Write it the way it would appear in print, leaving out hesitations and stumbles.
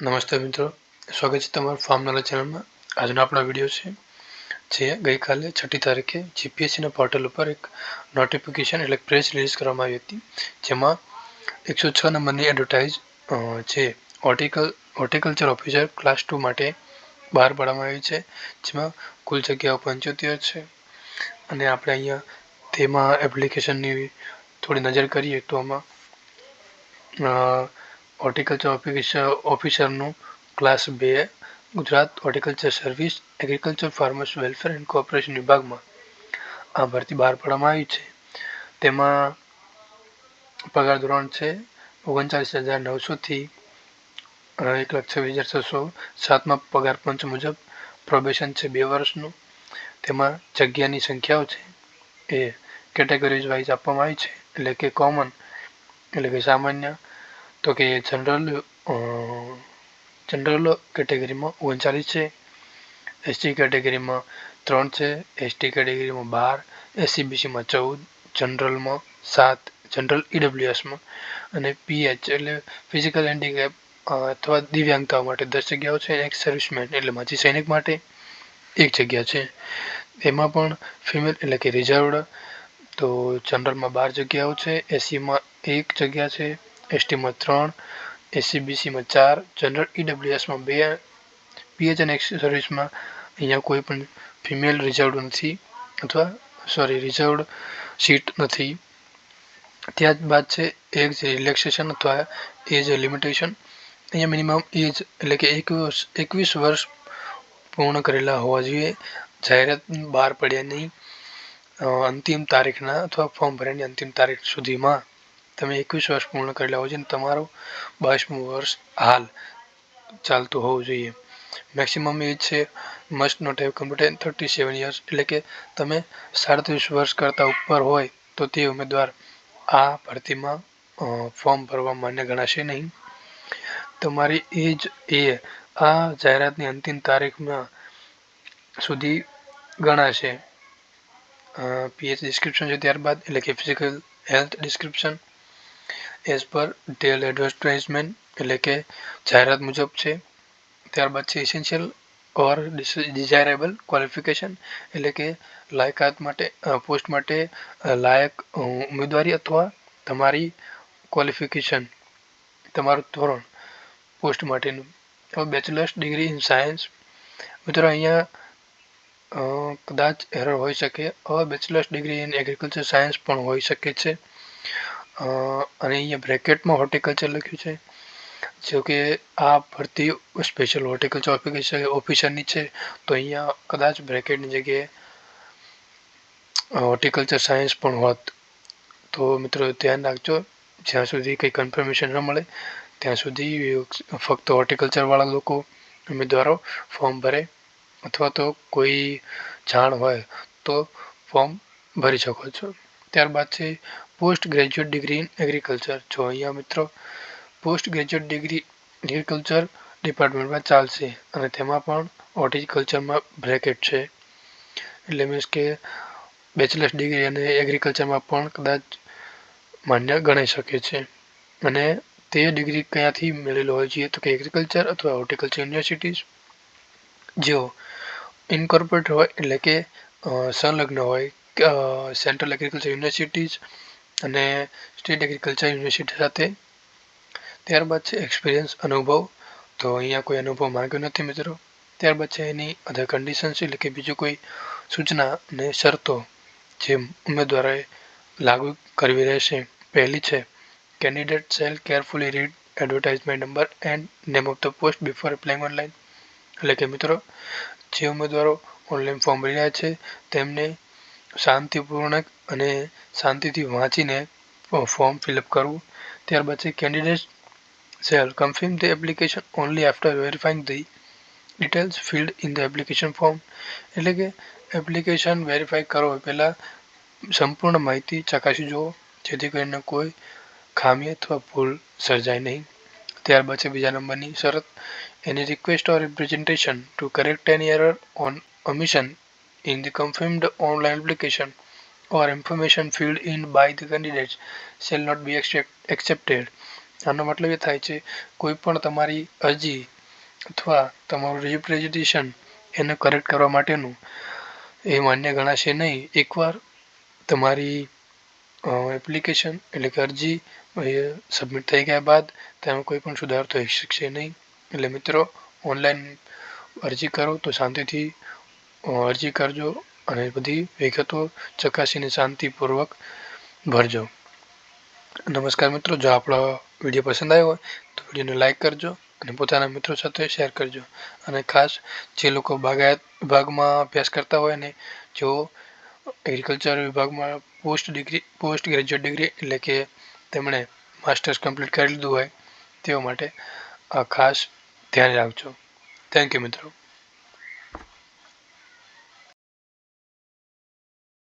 નમસ્તે મિત્રો, સ્વાગત છે તમારું ફાર્મ નોલેજ ચેનલમાં. આજનો આપણો વિડીયો છે જે ગઈકાલે 6મી તારીખે જીપીએસસીના પોર્ટલ ઉપર એક નોટિફિકેશન એટલે પ્રેસ રિલીઝ કરવામાં આવી હતી, જેમાં 106 નંબરની એડવર્ટાઇઝ છે હોર્ટિકલ્ચર ઓફિસર ક્લાસ 2 માટે બહાર પાડવામાં આવી છે, જેમાં કુલ જગ્યાઓ 75 છે. અને આપણે અહીંયા તેમાં એપ્લિકેશનની થોડી નજર કરીએ તો આમાં હોર્ટિકલ્ચર ઓફિસરનું class 2 Gujarat horticulture service agriculture farmers welfare and cooperation વિભાગમાં આ ભરતી બહાર પાડવામાં આવી છે. તેમાં પગાર ધોરણ છે 39,900 થી 1,26,600. 7મા પગાર પંચ મુજબ પ્રોબેશન છે 2 વર્ષનું. તેમાં જગ્યાની સંખ્યાઓ છે એ કેટેગરીઝ વાઇઝ આપવામાં આવી છે, એટલે કે કોમન એટલે કે સામાન્ય, તો કે જનરલ કેટેગરીમાં 39 છે, એસટી કેટેગરીમાં 3 છે, એસટી કેટેગરીમાં 12, એસસીબીસીમાં 14, જનરલમાં 7, જનરલ ઈડબ્લ્યુએસમાં અને પીએચ એટલે ફિઝિકલ હેન્ડીકેપ અથવા દિવ્યાંગતાઓ માટે 10 જગ્યાઓ છે. એક સર્વિસમેન એટલે માજી સૈનિક માટે 1 જગ્યા છે. એમાં પણ ફિમેલ એટલે કે રિઝર્વડ, તો જનરલમાં 12 જગ્યાઓ છે, એસસીમાં 1 જગ્યા છે, એસટીમાં 3, એસસીબીસીમાં 4, જનરલ ઈડબ્લ્યુએસમાં 2, પીએચ અને સર્વિસમાં અહીંયા કોઈ પણ ફિમેલ રિઝર્વડ નથી રિઝર્વડ સીટ નથી. ત્યારબાદ છે એજ રિલેક્સેશન અથવા એજ લિમિટેશન. અહીંયા મિનિમમ એજ એટલે કે 21 વર્ષ પૂર્ણ કરેલા હોવા જોઈએ. જાહેરાત બહાર પડ્યાની અંતિમ તારીખના અથવા ફોર્મ ભરવાની અંતિમ તારીખ સુધીમાં તમે 21 વર્ષ પૂર્ણ કરેલા હોવા જોઈએ અને તમારું 22મું વર્ષ હાલ ચાલતું હોવું જોઈએ. મેક્સિમમ એજ છે must not have completed 37 years, એટલે કે તમે 37 વર્ષ કરતાં ઉપર હોય તો તે ઉમેદવાર આ ભરતીમાં ફોર્મ ભરવા માન્ય ગણાશે નહીં. તમારી એજ એ આ જાહેરાતની અંતિમ તારીખમાં સુધી ગણાશે. પીએચ ડિસ્ક્રિપ્શન છે ત્યારબાદ, એટલે કે physical health description as per ટેલ એડવર્ટાઇઝમેન્ટ એટલે કે જાહેરાત મુજબ છે. ત્યારબાદ છે ઇસેન્શિયલ ઓર ડિઝાયરેબલ ક્વોલિફિકેશન એટલે કે લાયકાત માટે પોસ્ટ માટે લાયક ઉમેદવારી અથવા તમારી ક્વોલિફિકેશન તમારું ધોરણ પોસ્ટ માટેનું. Bachelors degree in science. મિત્રો અહીંયા કદાચ એરર હોઈ શકે, bachelors degree in agriculture science પણ હોઈ શકે છે. અને અહીંયા બ્રેકેટમાં હોર્ટિકલ્ચર લખ્યું છે. જો કે આ ભરતી સ્પેશિયલ હોર્ટિકલ્ચર ઓફિસરની છે, તો અહીંયા કદાચ બ્રેકેટની જગ્યાએ હોર્ટિકલ્ચર સાયન્સ પણ હોત. તો મિત્રો ધ્યાન રાખજો, જ્યાં સુધી કંઈ કન્ફર્મેશન ન મળે ત્યાં સુધી ફક્ત હોર્ટિકલ્ચરવાળા લોકો ઉમેદવારો ફોર્મ ભરે, અથવા તો કોઈ જાણ હોય તો ફોર્મ ભરી શકો છો. ત્યારબાદ છે post graduate degree in agriculture. જો અહીંયા મિત્રો પોસ્ટ ગ્રેજ્યુએટ ડિગ્રી એગ્રીકલ્ચર ડિપાર્ટમેન્ટમાં ચાલશે અને તેમાં પણ હોર્ટિકલ્ચરમાં બ્રેકેટ છે, એટલે મીન્સ કે બેચલર્સ ડિગ્રી અને એગ્રીકલ્ચરમાં પણ કદાચ માન્ય ગણાઈ શકે છે. અને તે ડિગ્રી ક્યાંથી મેળવેલો હોય છે, તો કે એગ્રીકલ્ચર અથવા હોર્ટિકલ્ચર યુનિવર્સિટીઝ જેઓ ઇન્કોર્પોરેટ હોય એટલે કે સંલગ્ન હોય સેન્ટ્રલ એગ્રીકલ્ચર યુનિવર્સિટીઝ અને સ્ટેટ એગ્રીકલ્ચર યુનિવર્સિટી સાથે. ત્યારબાદ છે એક્સપિરિયન્સ અનુભવ, તો અહીંયા કોઈ અનુભવ માંગ્યો નથી મિત્રો. ત્યારબાદ છે એની અધર કન્ડિશન્સ એટલે કે બીજું કોઈ સૂચના અને શરતો જે ઉમેદવારોએ લાગુ કરવી રહેશે. પહેલી છે candidate shall carefully read advertisement number and name of the post before applying online. એટલે કે મિત્રો જે ઉમેદવારો ઓનલાઈન ફોર્મ ભરી રહ્યા છે તેમને શાંતિપૂર્ણક અને શાંતિથી વાંચીને ફોર્મ ફિલઅપ કરવું. ત્યારબાદ છે candidate shall confirm the application only after verifying the details filled in the application form. એટલે કે એપ્લિકેશન વેરીફાઈ કરો પહેલાં સંપૂર્ણ માહિતી ચકાસી જુઓ, જેથી કરીને કોઈ ખામી અથવા ભૂલ સર્જાય નહીં. ત્યારબાદ છે બીજા નંબરની શરત, any request or representation to correct any error on omission in the confirmed online application or information filled in by the candidates shall not be accepted. આનો મતલબ એ થાય છે કોઈ પણ તમારી અરજી અથવા તમારું રિપ્રેઝન્ટેશન એને કરેક્ટ કરવા માટેનું એ માન્ય ગણાશે નહીં. એકવાર તમારી એપ્લિકેશન એટલે કે અરજી સબમિટ થઈ ગયા બાદ તેમાં કોઈ પણ સુધારો થઈ શકશે નહીં. એટલે મિત્રો ઓનલાઈન અરજી કરો તો શાંતિથી અરજી કરજો અને બધી વિગતો ચકાસીને શાંતિપૂર્વક ભરજો. નમસ્કાર મિત્રો, જો આપણો વિડીયો પસંદ આવ્યો હોય તો વિડીયોને લાઈક કરજો અને પોતાના મિત્રો સાથે શેર કરજો. અને ખાસ જે લોકો બાગાયત વિભાગમાં અભ્યાસ કરતા હોય ને જેઓ એગ્રીકલ્ચર વિભાગમાં પોસ્ટ ગ્રેજ્યુએટ ડિગ્રી એટલે કે તેમણે માસ્ટર્સ કમ્પ્લીટ કરી લીધું હોય તેઓ માટે આ ખાસ ધ્યાન રાખજો. થેન્ક યુ મિત્રો.